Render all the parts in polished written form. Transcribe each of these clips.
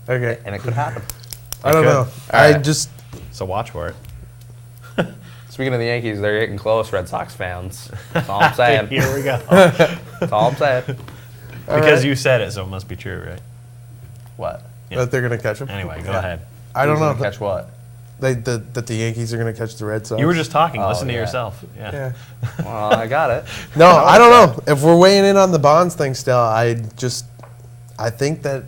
Okay. And it could happen. I don't know. Right. So watch for it. Speaking of the Yankees, they're getting close, Red Sox fans. That's all I'm saying. Here we go. That's all I'm saying. Because you said it, so it must be true, right? What? Yeah. That they're going to catch him? Anyway, go ahead. I don't know. Catch what? That the Yankees are going to catch the Red Sox. You were just talking. Listen to yeah. yourself. Yeah. Well, I got it. No, I don't know. If we're weighing in on the Bonds thing still, I think that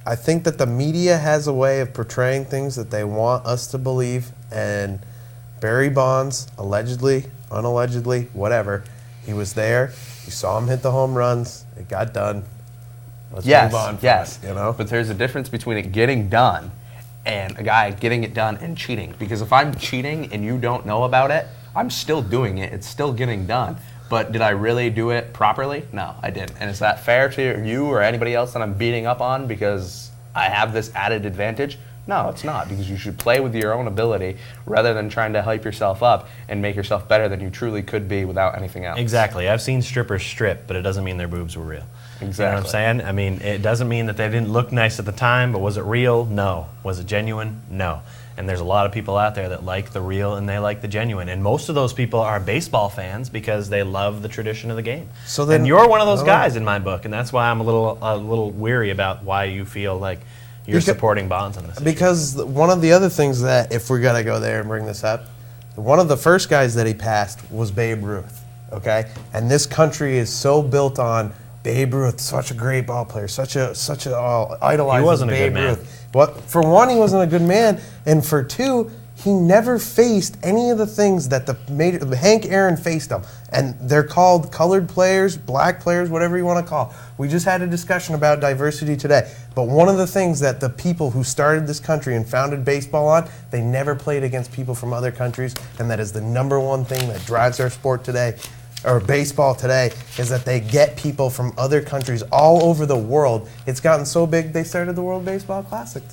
the media has a way of portraying things that they want us to believe, and Barry Bonds, allegedly, unallegedly, whatever, he was there. You saw him hit the home runs. It got done. Let's move on from it, you know? But there's a difference between it getting done and a guy getting it done and cheating. Because if I'm cheating and you don't know about it, I'm still doing it. It's still getting done. But did I really do it properly? No, I didn't. And is that fair to you or anybody else that I'm beating up on because I have this added advantage? No, it's not, because you should play with your own ability rather than trying to hype yourself up and make yourself better than you truly could be without anything else. Exactly. I've seen strippers strip, but it doesn't mean their boobs were real. Exactly. You know what I'm saying? I mean, it doesn't mean that they didn't look nice at the time, but was it real? No. Was it genuine? No. And there's a lot of people out there that like the real and they like the genuine. And most of those people are baseball fans because they love the tradition of the game. So then, and you're one of those guys in my book, and that's why I'm a little weary about why you feel like you're supporting Bonds on this issue. Because one of the other things that, if we're going to go there and bring this up, one of the first guys that he passed was Babe Ruth, okay? And this country is so built on Babe Ruth, such a great ball player, such a idolizing He wasn't Babe a good man. Ruth. What, for one, he wasn't a good man, and for two, he never faced any of the things that Hank Aaron faced him. And they're called colored players, black players, whatever you want to call. We just had a discussion about diversity today. But one of the things that the people who started this country and founded baseball on, they never played against people from other countries. And that is the number one thing that drives our sport today, or baseball today, is that they get people from other countries all over the world. It's gotten so big, they started the World Baseball Classic.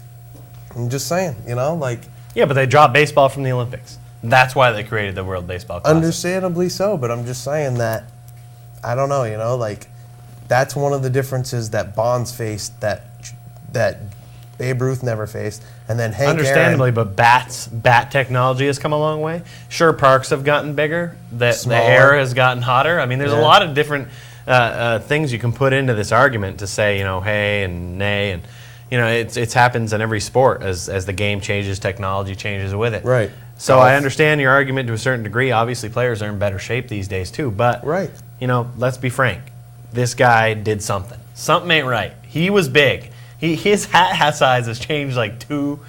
I'm just saying, you know, like... Yeah, but they dropped baseball from the Olympics. That's why they created the World Baseball Classic. Understandably so, but I'm just saying that, I don't know, you know, like, that's one of the differences that Bonds faced that Babe Ruth never faced. And then Hank Understandably, Aaron, but bat technology has come a long way. Sure, parks have gotten bigger. The air has gotten hotter. I mean, there's a lot of different things you can put into this argument to say, you know, hey and nay, and you know, it happens in every sport as the game changes, technology changes with it. Right. So I understand your argument to a certain degree. Obviously, players are in better shape these days too. But you know, let's be frank. This guy did something. Something ain't right. He was big. His hat size has changed like two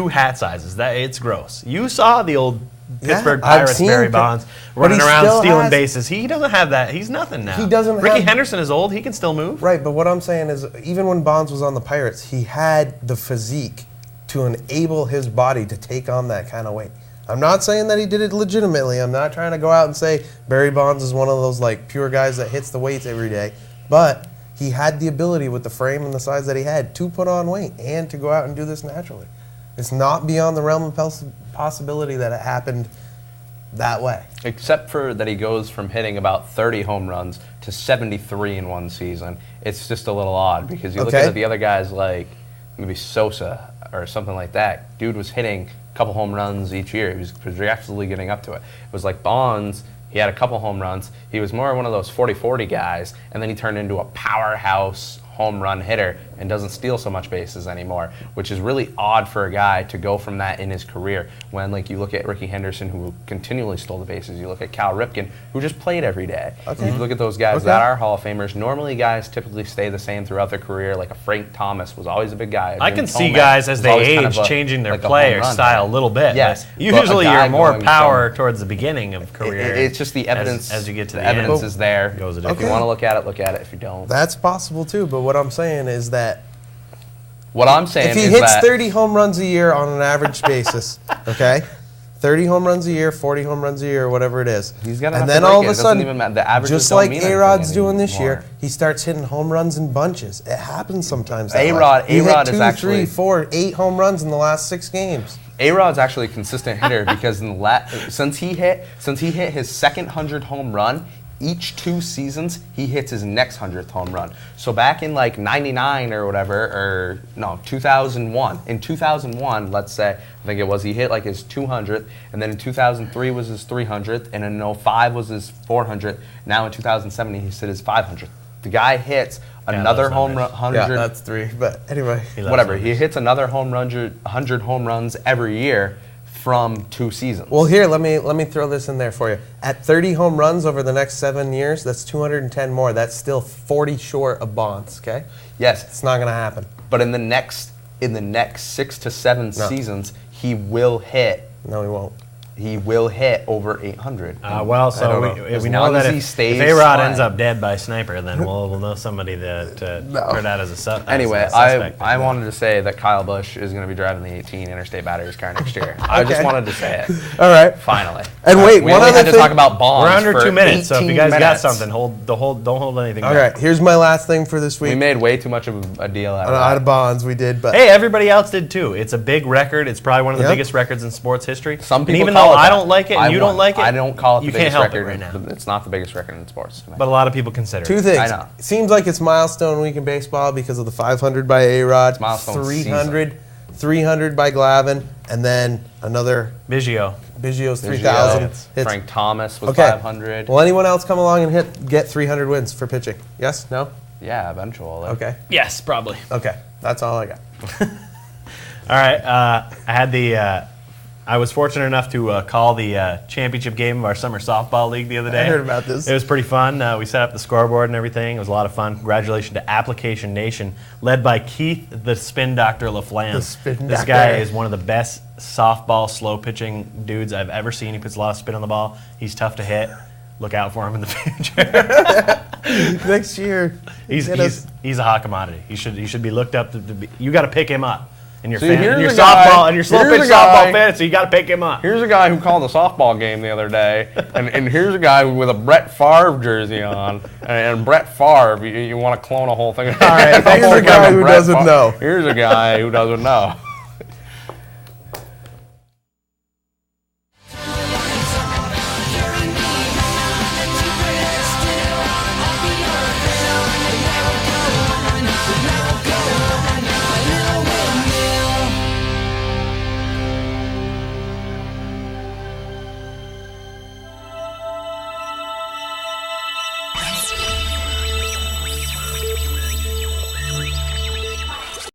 hat sizes. It's gross. You saw the old Pittsburgh Pirates Barry Bonds running around stealing bases. He doesn't have that. He's nothing now. He doesn't. Ricky Henderson is old. He can still move. Right, but what I'm saying is, even when Bonds was on the Pirates, he had the physique to enable his body to take on that kind of weight. I'm not saying that he did it legitimately. I'm not trying to go out and say Barry Bonds is one of those like pure guys that hits the weights every day, but he had the ability with the frame and the size that he had to put on weight and to go out and do this naturally. It's not beyond the realm of possibility that it happened that way. Except for that he goes from hitting about 30 home runs to 73 in one season. It's just a little odd because you look at the other guys like maybe Sosa or something like that. Dude was hitting a couple home runs each year. He was progressively getting up to it. It was like Bonds. He had a couple home runs. He was more one of those 40-40 guys, and then he turned into a powerhouse home run hitter and doesn't steal so much bases anymore, which is really odd for a guy to go from that in his career when, like, you look at Ricky Henderson, who continually stole the bases. You look at Cal Ripken, who just played every day. You look at those guys that are Hall of Famers. Normally, guys typically stay the same throughout their career. Like a Frank Thomas was always a big guy. I can see guys as they age changing their play or style a little bit. Yes. Usually you're more power towards the beginning of career. It's just the evidence. As you get to the evidence end, is there. If you want to look at it. If you don't. That's possible too, but what I'm saying is that if he hits 30 home runs a year on an average basis, okay? 30 home runs a year, 40 home runs a year, whatever it is. He's got and then all of a sudden, just like A-Rod's doing this year, he starts hitting home runs in bunches. It happens sometimes. A-Rod is actually 2, 3, 4, 8 home runs in the last 6 games. A-Rod's actually a consistent hitter because since he hit his second 100 home run, each 2 seasons, he hits his next 100th home run. So back in like 99 or whatever, or no, 2001. In 2001, let's say, I think it was, he hit like his 200th, and then in 2003 was his 300th, and in 05 was his 400th. Now in 2007, he hit his 500th. The guy hits another home run, 100. Yeah, that's 3. But anyway, whatever. He hits another home run, 100 home runs every year from 2 seasons. Well, here, let me throw this in there for you. At 30 home runs over the next 7 years, that's 210 more. That's still 40 short of Bonds. Okay. Yes, it's not going to happen. But in the next 6 to 7 seasons, he will hit. No, he won't. He will hit over 800. Well, so we know that if A-Rod ends up dead by sniper, then we'll know somebody that turned out as a suspect. Anyway, I wanted to say that Kyle Busch is going to be driving the 18 Interstate Batteries car next year. I just wanted to say it. All right. Finally. And wait, we only had to talk about Bonds. We're under 2 minutes, so if you guys got something, don't hold anything back. All right, here's my last thing for this week. We made way too much of a deal out of Bonds. We did, but hey, everybody else did too. It's a big record. It's probably one of the biggest records in sports history. Some people even though I don't like it, you don't like it. I don't call it the biggest record right now. It's not the biggest record in sports. But a lot of people consider it. 2 things. I know. It seems like it's milestone week in baseball because of the 500 by A-Rod, 300 by Glavine, and then another Biggio's 3,000. Frank Thomas was 500. Will anyone else come along and get 300 wins for pitching? Yes? No? Yeah, eventually. Okay. Yes, probably. Okay, that's all I got. All right. I was fortunate enough to call the championship game of our summer softball league the other day. I heard about this. It was pretty fun. We set up the scoreboard and everything. It was a lot of fun. Congratulations to Application Nation, led by Keith, the Spin Doctor LaFlamme. This guy is one of the best softball slow pitching dudes I've ever seen. He puts a lot of spin on the ball. He's tough to hit. Look out for him in the future. Next year. He's a hot commodity. He should be looked up to be. You got to pick him up. And your softball and your slow pitch softball fantasy, you got to pick him up. Here's a guy who called a softball game the other day, and here's a guy with a Brett Favre jersey on, and Brett Favre, you want to clone a whole thing. All right, here's a guy who doesn't know. Here's a guy who doesn't know.